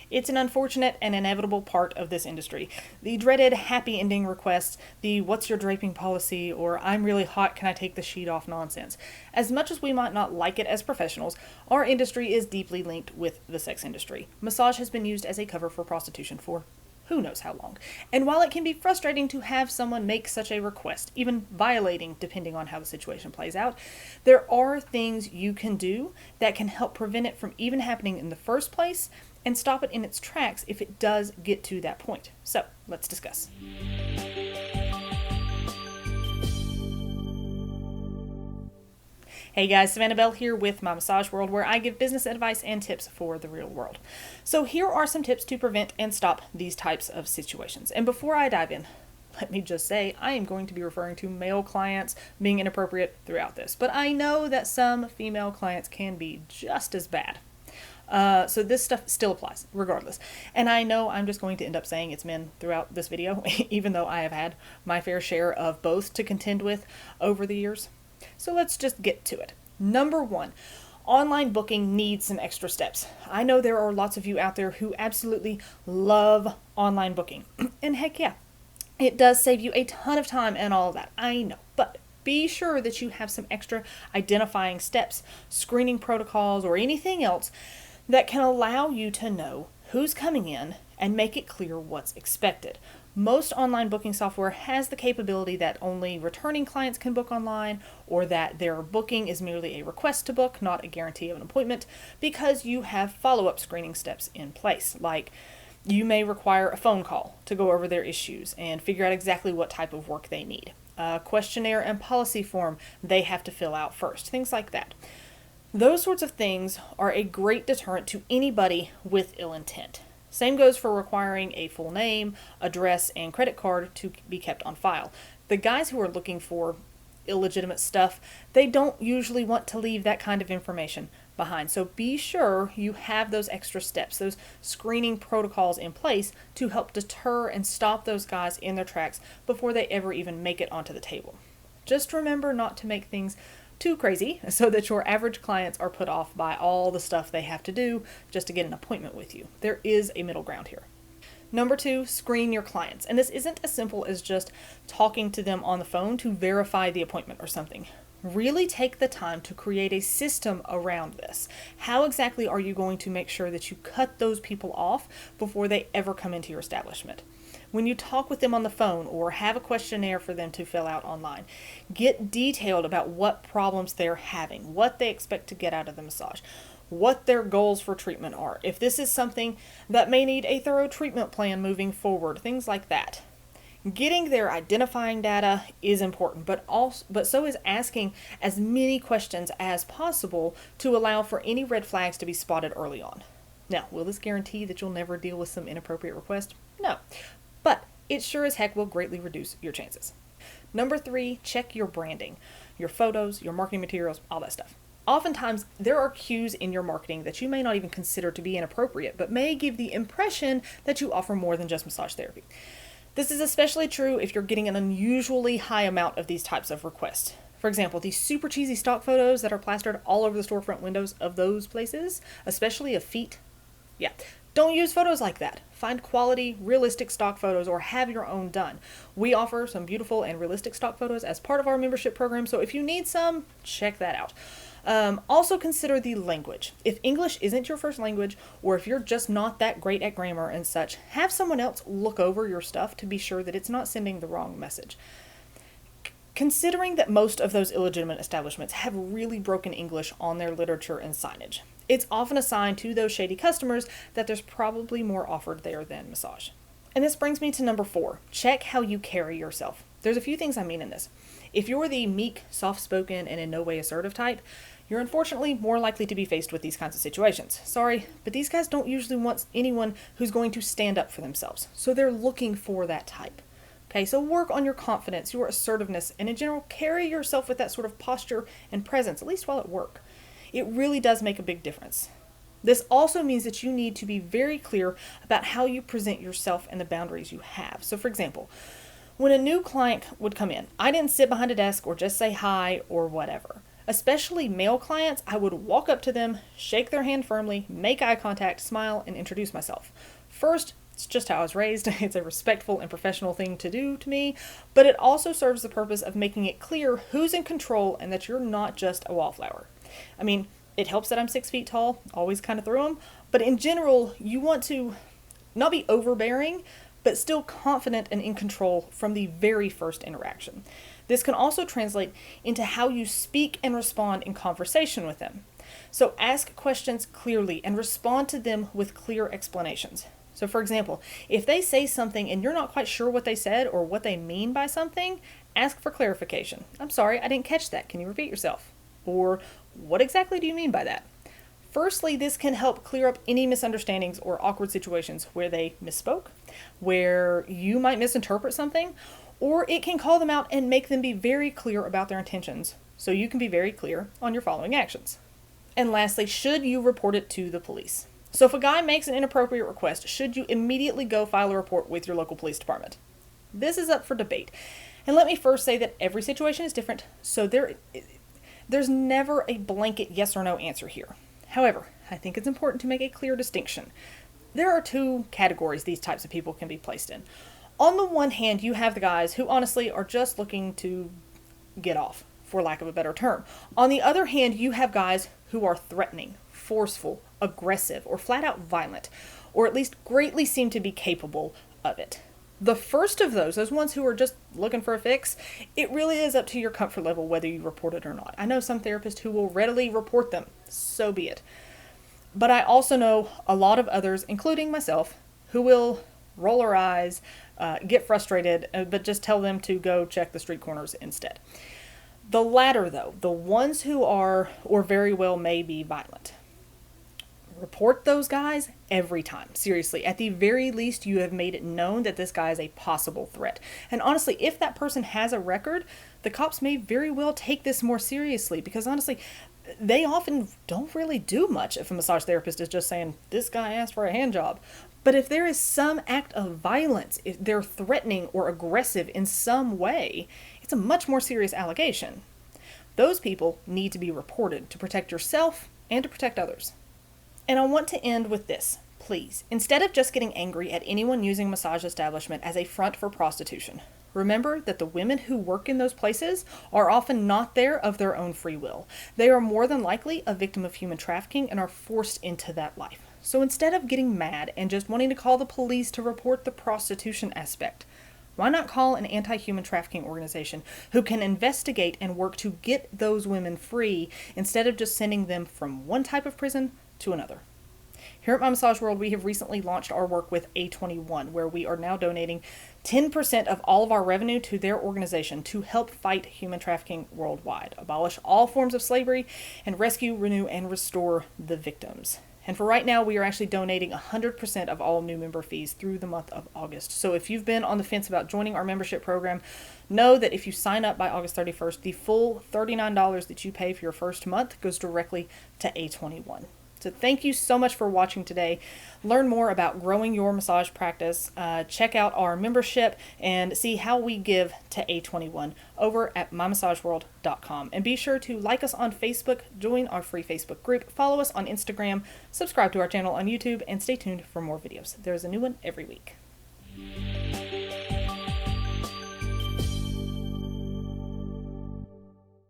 It's an unfortunate and inevitable part of this industry. The dreaded happy ending requests, the "what's your draping policy" or "I'm really hot, can I take the sheet off" nonsense. As much as we might not like it as professionals, our industry is deeply linked with the sex industry. Massage has been used as a cover for prostitution for who knows how long. And while it can be frustrating to have someone make such a request, even violating depending on how the situation plays out, there are things you can do that can help prevent it from even happening in the first place and stop it in its tracks if it does get to that point. So, let's discuss. Hey guys, Savannah Bell here with My Massage World, where I give business advice and tips for the real world. So here are some tips to prevent and stop these types of situations. And before I dive in, let me just say I am going to be referring to male clients being inappropriate throughout this, but I know that some female clients can be just as bad. So this stuff still applies regardless. And I know I'm just going to end up saying it's men throughout this video, even though I have had my fair share of both to contend with over the years. So let's just get to it. Number one, online booking needs some extra steps. I know there are lots of you out there who absolutely love online booking. And heck yeah, it does save you a ton of time and all of that. I know. But be sure that you have some extra identifying steps, screening protocols, or anything else that can allow you to know who's coming in and make it clear what's expected. Most online booking software has the capability that only returning clients can book online, or that their booking is merely a request to book, not a guarantee of an appointment, because you have follow-up screening steps in place. Like, you may require a phone call to go over their issues and figure out exactly what type of work they need. A questionnaire and policy form they have to fill out first, things like that. Those sorts of things are a great deterrent to anybody with ill intent. Same goes for requiring a full name, address, and credit card to be kept on file. The guys who are looking for illegitimate stuff, they don't usually want to leave that kind of information behind. So be sure you have those extra steps, those screening protocols in place to help deter and stop those guys in their tracks before they ever even make it onto the table. Just remember not to make things too crazy so that your average clients are put off by all the stuff they have to do just to get an appointment with you. There is a middle ground here. Number two, screen your clients. And this isn't as simple as just talking to them on the phone to verify the appointment or something. Really take the time to create a system around this. How exactly are you going to make sure that you cut those people off before they ever come into your establishment? When you talk with them on the phone or have a questionnaire for them to fill out online, get detailed about what problems they're having, what they expect to get out of the massage, what their goals for treatment are, if this is something that may need a thorough treatment plan moving forward, things like that. Getting their identifying data is important, but so is asking as many questions as possible to allow for any red flags to be spotted early on. Now, will this guarantee that you'll never deal with some inappropriate request? No. But it sure as heck will greatly reduce your chances. Number three, check your branding, your photos, your marketing materials, all that stuff. Oftentimes, there are cues in your marketing that you may not even consider to be inappropriate, but may give the impression that you offer more than just massage therapy. This is especially true if you're getting an unusually high amount of these types of requests. For example, these super cheesy stock photos that are plastered all over the storefront windows of those places, especially of feet. Yeah. Don't use photos like that. Find quality, realistic stock photos or have your own done. We offer some beautiful and realistic stock photos as part of our membership program, so if you need some, check that out. Also consider the language. If English isn't your first language, or if you're just not that great at grammar and such, have someone else look over your stuff to be sure that it's not sending the wrong message. Considering that most of those illegitimate establishments have really broken English on their literature and signage, it's often a sign to those shady customers that there's probably more offered there than massage. And this brings me to number four, check how you carry yourself. There's a few things I mean in this. If you're the meek, soft-spoken, and in no way assertive type, you're unfortunately more likely to be faced with these kinds of situations. Sorry, but these guys don't usually want anyone who's going to stand up for themselves, so they're looking for that type. Okay, so work on your confidence, your assertiveness, and in general, carry yourself with that sort of posture and presence, at least while at work. It really does make a big difference. This also means that you need to be very clear about how you present yourself and the boundaries you have. So for example, when a new client would come in, I didn't sit behind a desk or just say hi or whatever. Especially male clients, I would walk up to them, shake their hand firmly, make eye contact, smile, and introduce myself. First, it's just how I was raised. It's a respectful and professional thing to do to me, but it also serves the purpose of making it clear who's in control and that you're not just a wallflower. I mean, it helps that I'm 6 feet tall, always kind of through them, but in general, you want to not be overbearing, but still confident and in control from the very first interaction. This can also translate into how you speak and respond in conversation with them. So ask questions clearly and respond to them with clear explanations. So for example, if they say something and you're not quite sure what they said or what they mean by something, ask for clarification. I'm sorry, I didn't catch that. Can you repeat yourself? Or what exactly do you mean by that? Firstly, this can help clear up any misunderstandings or awkward situations where they misspoke, where you might misinterpret something, or it can call them out and make them be very clear about their intentions, so you can be very clear on your following actions. And lastly, should you report it to the police? So if a guy makes an inappropriate request, should you immediately go file a report with your local police department? This is up for debate. And let me first say that every situation is different, so there's never a blanket yes or no answer here. However, I think it's important to make a clear distinction. There are two categories these types of people can be placed in. On the one hand, you have the guys who honestly are just looking to get off, for lack of a better term. On the other hand, you have guys who are threatening, forceful, aggressive, or flat out violent, or at least greatly seem to be capable of it. The first of those ones who are just looking for a fix, it really is up to your comfort level whether you report it or not. I know some therapists who will readily report them, so be it. But I also know a lot of others, including myself, who will roll our eyes, get frustrated, but just tell them to go check the street corners instead. The latter, though, the ones who are or very well may be violent, report those guys every time. Seriously, at the very least, you have made it known that this guy is a possible threat. And honestly, if that person has a record, the cops may very well take this more seriously, because honestly, they often don't really do much if a massage therapist is just saying, this guy asked for a hand job. But if there is some act of violence, if they're threatening or aggressive in some way, it's a much more serious allegation. Those people need to be reported to protect yourself and to protect others. And I want to end with this. Please, instead of just getting angry at anyone using a massage establishment as a front for prostitution, remember that the women who work in those places are often not there of their own free will. They are more than likely a victim of human trafficking and are forced into that life. So instead of getting mad and just wanting to call the police to report the prostitution aspect, why not call an anti-human trafficking organization who can investigate and work to get those women free instead of just sending them from one type of prison to another? Here at My Massage World, we have recently launched our work with A21, where we are now donating 10% of all of our revenue to their organization to help fight human trafficking worldwide, abolish all forms of slavery, and rescue, renew, and restore the victims. And for right now, we are actually donating 100% of all new member fees through the month of August. So if you've been on the fence about joining our membership program, know that if you sign up by August 31st, the full $39 that you pay for your first month goes directly to A21. So thank you so much for watching today. Learn more about growing your massage practice. Check out our membership and see how we give to A21 over at mymassageworld.com. And be sure to like us on Facebook, join our free Facebook group, follow us on Instagram, subscribe to our channel on YouTube, and stay tuned for more videos. There's a new one every week.